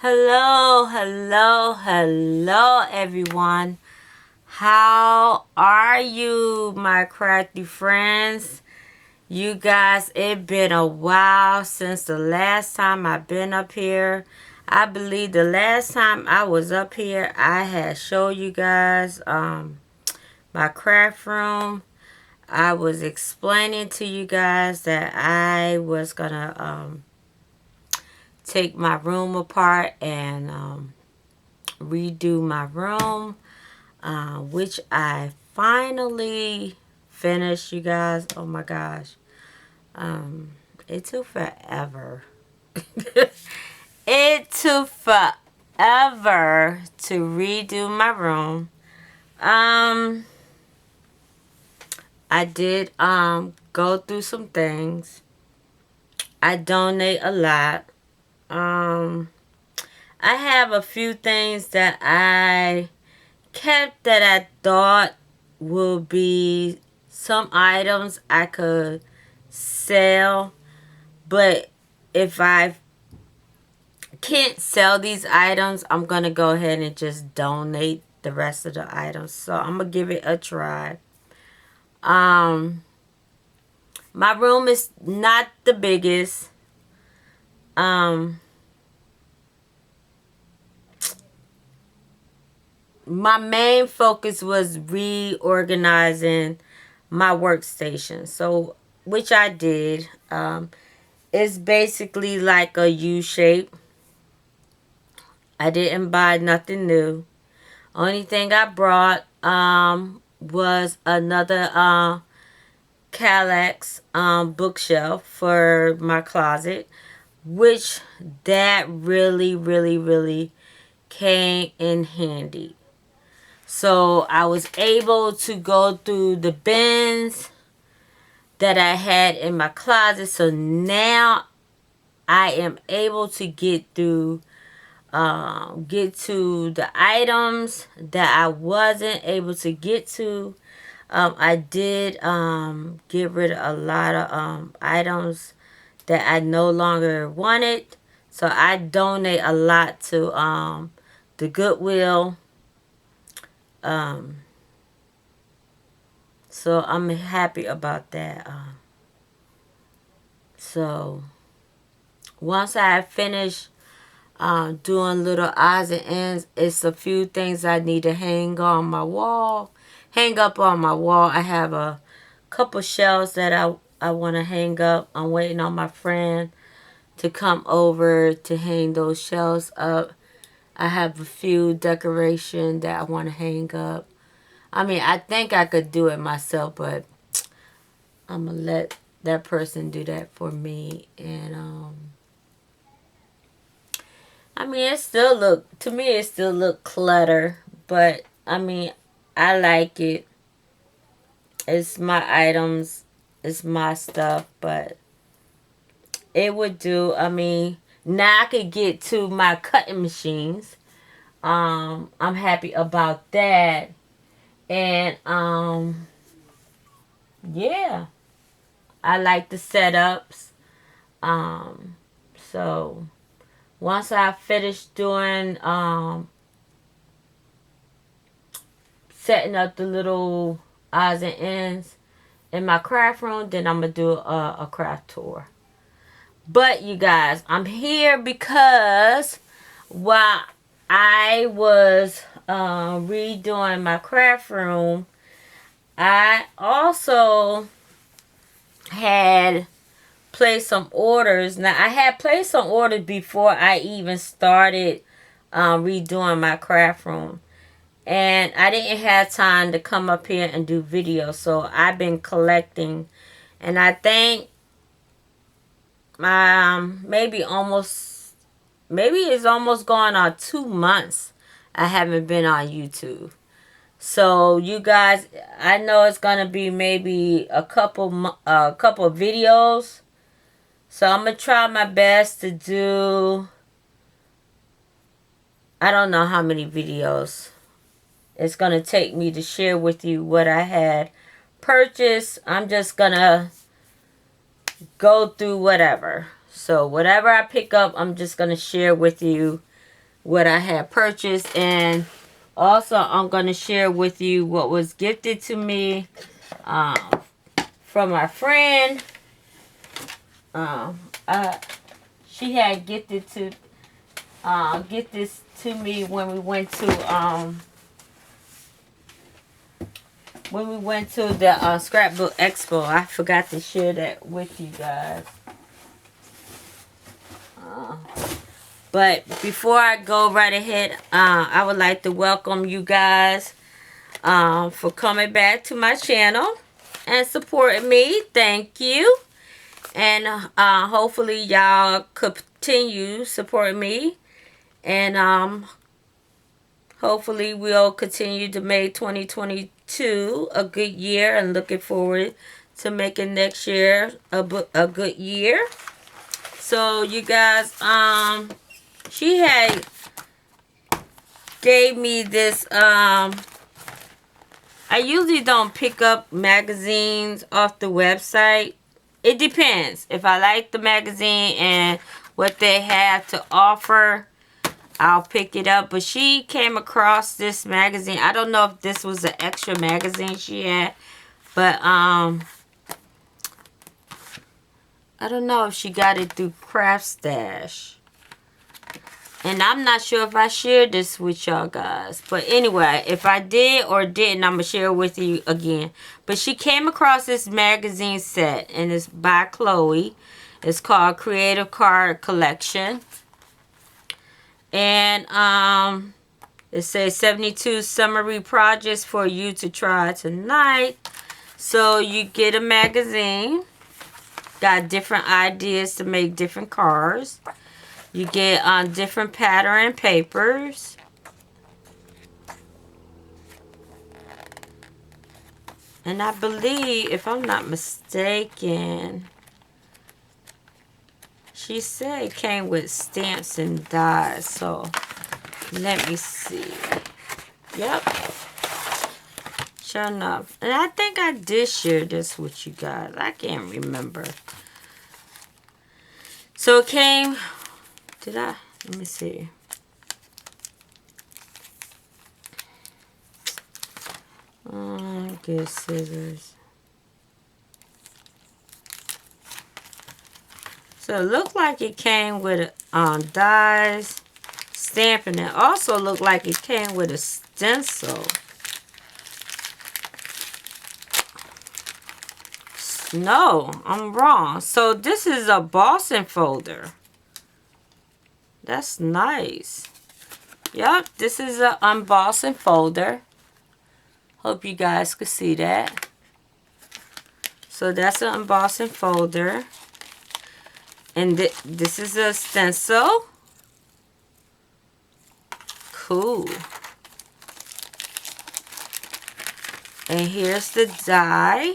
Hello, hello, hello, everyone. How are you, my crafty friends? You guys, it been a while since the last time I've been up here. I believe the last time I was up here, I had showed you guys my craft room. I was explaining to you guys that I was gonna take my room apart and redo my room, which I finally finished, you guys. Oh my gosh. It took forever. It took forever to redo my room. Um, I did go through some things. I donate a lot. Um, I have a few things that I kept that I thought would be some items I could sell, but if I can't sell these items, I'm gonna go ahead and just donate the rest of the items. So I'm gonna give it a try. Um, my room is not the biggest. Um, my main focus was reorganizing my workstation. So, which I did. It's basically like a U shape. I didn't buy nothing new. Only thing I brought was another Kallax bookshelf for my closet, which that really came in handy. So I was able to go through the bins that I had in my closet. So now I am able to get to the items that I wasn't able to get to. I did get rid of a lot of items that I no longer wanted. So I donate a lot to the Goodwill. Um, so I'm happy about that. So once I finish doing little odds and ends, it's a few things I need to hang on my wall. Hang up on my wall. I have a couple shelves that I want to hang up. I'm waiting on my friend to come over to hang those shelves up. I have a few decoration that I want to hang up. I mean, I think I could do it myself, but I'm going to let that person do that for me. And, I mean, to me, it still look clutter, but, I mean, I like it. It's my items, it's my stuff, but it would do. I mean, now I could get to my cutting machines. I'm happy about that. And, yeah, I like the setups. Um, so once I finish doing, setting up the little odds and ends in my craft room, then I'm gonna do a craft tour. But you guys, I'm here because while I was redoing my craft room, I also had placed some orders. Now, I had placed some orders before I even started redoing my craft room. And I didn't have time to come up here and do videos. So I've been collecting. And I think maybe it's almost going on 2 months I haven't been on YouTube. So you guys, I know it's gonna be maybe a couple of videos. So I'm gonna try my best to do. I don't know how many videos it's gonna take me to share with you what I had purchased. I'm just gonna go through whatever. So whatever I pick up, I'm just gonna share with you what I had purchased. And also I'm going to share with you what was gifted to me from my friend. She had gifted to get this to me when we went to the scrapbook expo. I forgot to share that with you guys. But before I go right ahead, I would like to welcome you guys for coming back to my channel and supporting me. Thank you. And hopefully y'all continue supporting me. And hopefully we'll continue to make 2022 a good year, and looking forward to making next year a good year. So you guys, she had gave me this. I usually don't pick up magazines off the website. It depends. If I like the magazine and what they have to offer, I'll pick it up. But she came across this magazine. I don't know if this was an extra magazine she had, but I don't know if she got it through Craft Stash. And I'm not sure if I shared this with y'all guys. But anyway, if I did or didn't, I'm going to share it with you again. But she came across this magazine set, and it's by Chloe. It's called Creative Card Collection. And it says 72 summary projects for you to try tonight. So you get a magazine. Got different ideas to make different cards. You get different pattern papers. And I believe, if I'm not mistaken, she said it came with stamps and dies. So let me see. Yep. Sure enough. And I think I did share this with you guys. I can't remember. So it came... Did I? Let me see. Get scissors. So it looked like it came with dies, stamping. It also looked like it came with a stencil. No, I'm wrong. So this is a embossing folder. That's nice. Yep, this is an embossing folder. Hope you guys could see that. So that's an embossing folder. And this is a stencil. Cool. And here's the die.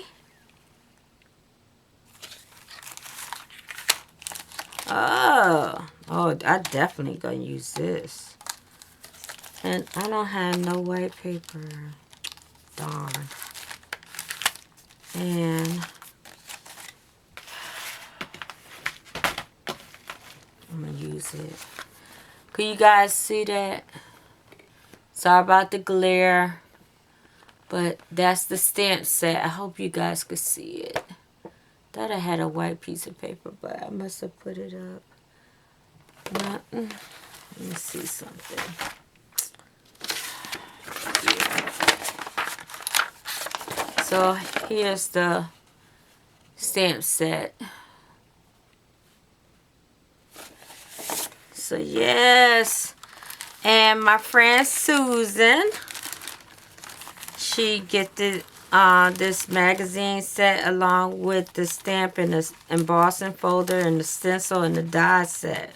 Oh, I definitely gonna use this. And I don't have no white paper. Darn. And I'm gonna use it. Can you guys see that? Sorry about the glare. But that's the stamp set. I hope you guys could see it. Thought I had a white piece of paper, but I must have put it up. Let me see something. Yeah. So here's the stamp set. So yes. And my friend Susan, she gifted this magazine set along with the stamp and the embossing folder and the stencil and the die set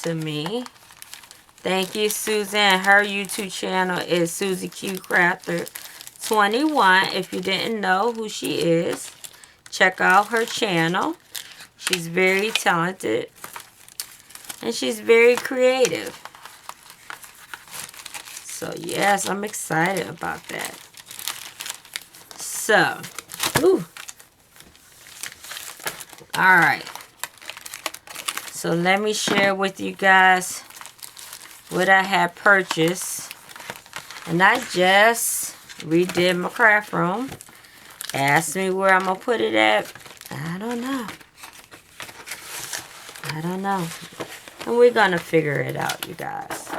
to me. Thank you, Susan. Her YouTube channel is Susie Q Crafter 21. If you didn't know who she is, check out her channel. She's very talented and she's very creative. So yes, I'm excited about that. So, alright. So let me share with you guys what I had purchased. And I just redid my craft room. Ask me where I'm going to put it at. I don't know. I don't know. And we're going to figure it out, you guys.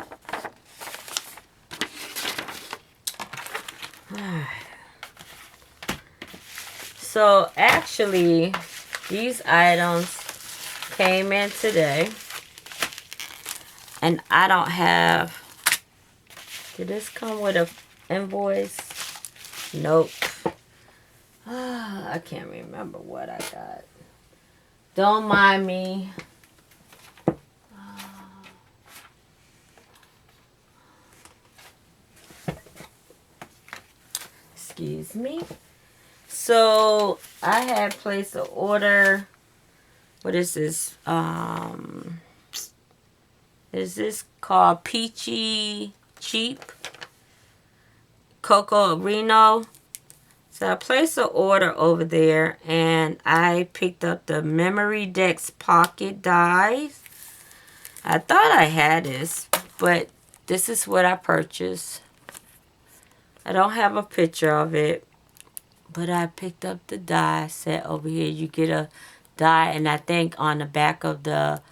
So, actually, these items came in today. And I don't have... Did this come with an invoice? Nope. I can't remember what I got. Don't mind me. Excuse me. So I had placed an order. What is this? Is this called Peachy Cheap Coco Reno? So I placed an order over there, and I picked up the Memory Decks Pocket Dies. I thought I had this, but this is what I purchased. I don't have a picture of it, but I picked up the die set over here. You get a die, and I think on the back of the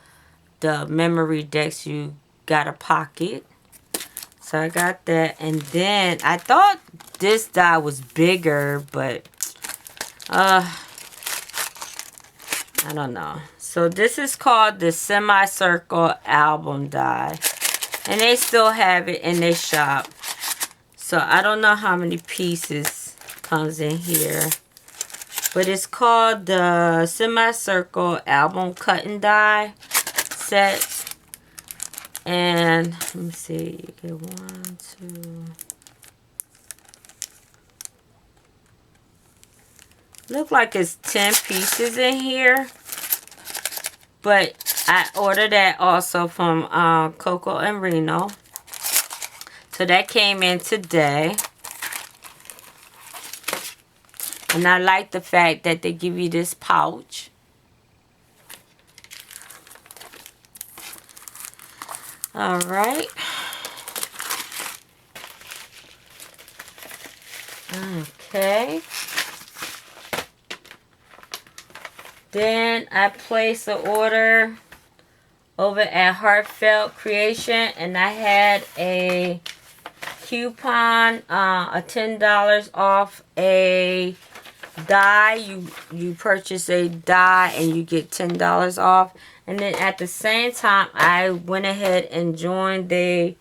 Memory Decks, you got a pocket. So I got that, and then I thought this die was bigger, but I don't know. So this is called the Semicircle Album die, and they still have it in their shop. So I don't know how many pieces comes in here, but it's called the Semicircle Album Cutting Die set. And let me see, you get 1, 2. Look like it's 10 pieces in here. But I ordered that also from Coco and Reno. So that came in today. And I like the fact that they give you this pouch. Alright. Okay. Then I placed an order over at Heartfelt Creation, and I had a coupon, a $10 off a die. You purchase a die and you get $10 off. And then at the same time, I went ahead and joined the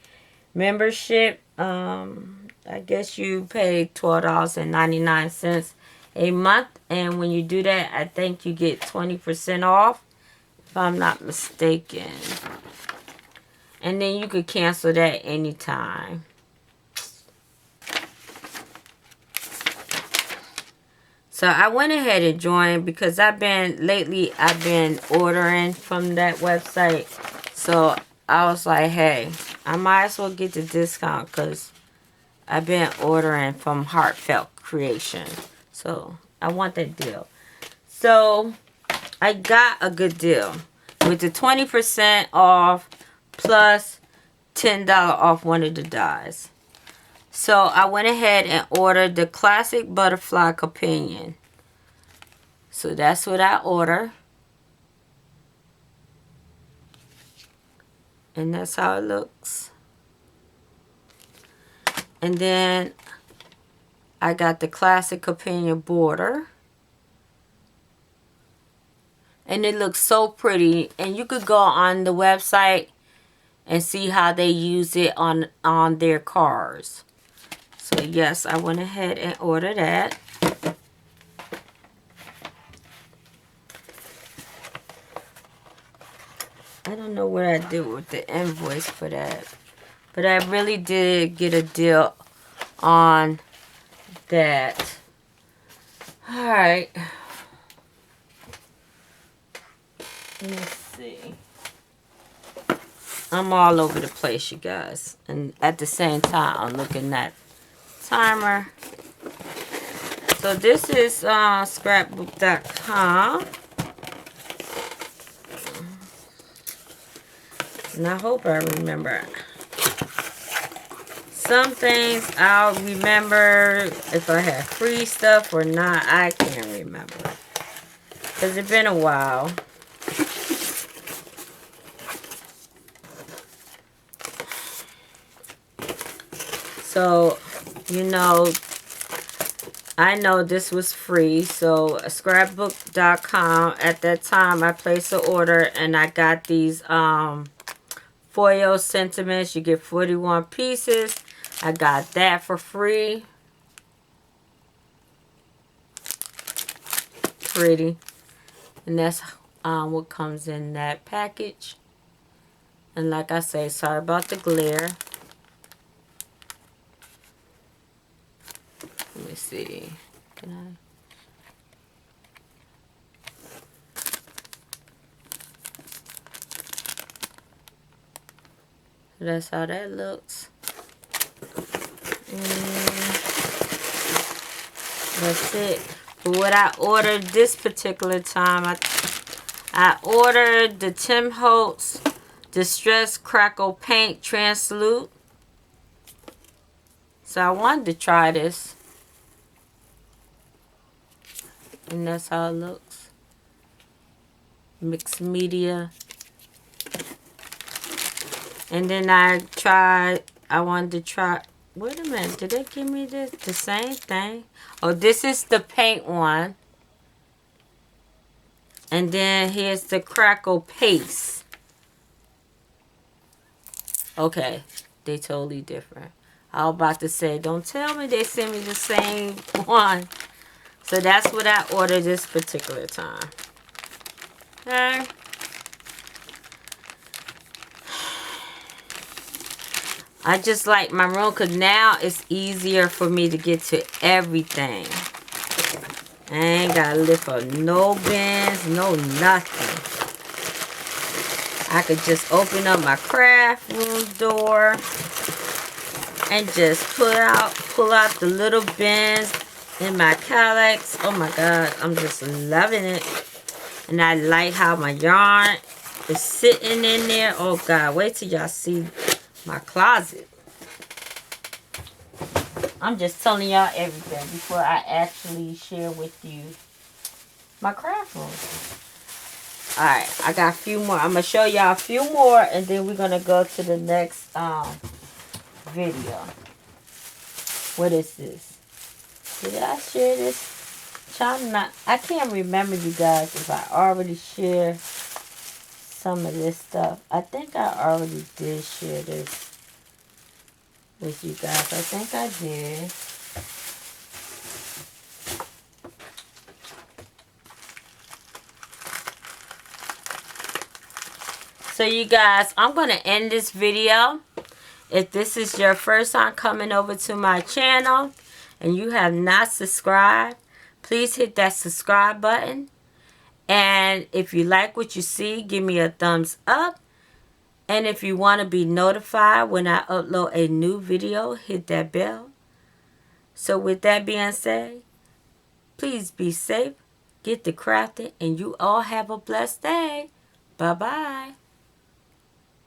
membership. I guess you pay $12.99 a month. And when you do that, I think you get 20% off, if I'm not mistaken. And then you could cancel that anytime. So I went ahead and joined because lately I've been ordering from that website. So I was like, hey, I might as well get the discount because I've been ordering from Heartfelt Creation. So I want that deal. So I got a good deal with the 20% off plus $10 off one of the dies. So I went ahead and ordered the Classic Butterfly Companion. So that's what I ordered. And that's how it looks. And then I got the Classic Companion border. And it looks so pretty. And you could go on the website and see how they use it on their cars. So yes, I went ahead and ordered that. I don't know what I did with the invoice for that. But I really did get a deal on that. Alright. Let me see. I'm all over the place, you guys. And at the same time, I'm looking at timer. So this is scrapbook.com. And I hope I remember Some things I'll remember if I have free stuff or not. I can't remember. Because it's been a while. So, you know, I know this was free. So, scrapbook.com. At that time, I placed an order and I got these foil sentiments. You get 41 pieces. I got that for free. Pretty. And that's what comes in that package. And like I say, sorry about the glare. Let me see. Can I? That's how that looks. That's it. But what I ordered this particular time, I ordered the Tim Holtz Distress Crackle Paint Translude. So I wanted to try this. And that's how it looks. Mixed media. And then I wanted to try, wait a minute, did they give me this? The same thing? Oh, this is the paint one. And then here's the crackle paste. Okay, they totally different. I was about to say, don't tell me they sent me the same one. So that's what I ordered this particular time. Okay. I just like my room because now it's easier for me to get to everything. I ain't got to lift up no bins, no nothing. I could just open up my craft room door and just pull out the little bins in my Calyx. Oh my God, I'm just loving it. And I like how my yarn is sitting in there. Oh God, wait till y'all see my closet. I'm just telling y'all everything before I actually share with you my craft room. Alright, I got a few more. I'm going to show y'all a few more and then we're going to go to the next video. What is this? Did I share this? I can't remember, you guys, if I already shared some of this stuff. I think I already did share this with you guys. I think I did. So you guys, I'm going to end this video. If this is your first time coming over to my channel and you have not subscribed, please hit that subscribe button. And if you like what you see, give me a thumbs up. And if you want to be notified when I upload a new video, hit that bell. So with that being said, please be safe, get to crafting, and you all have a blessed day. Bye-bye.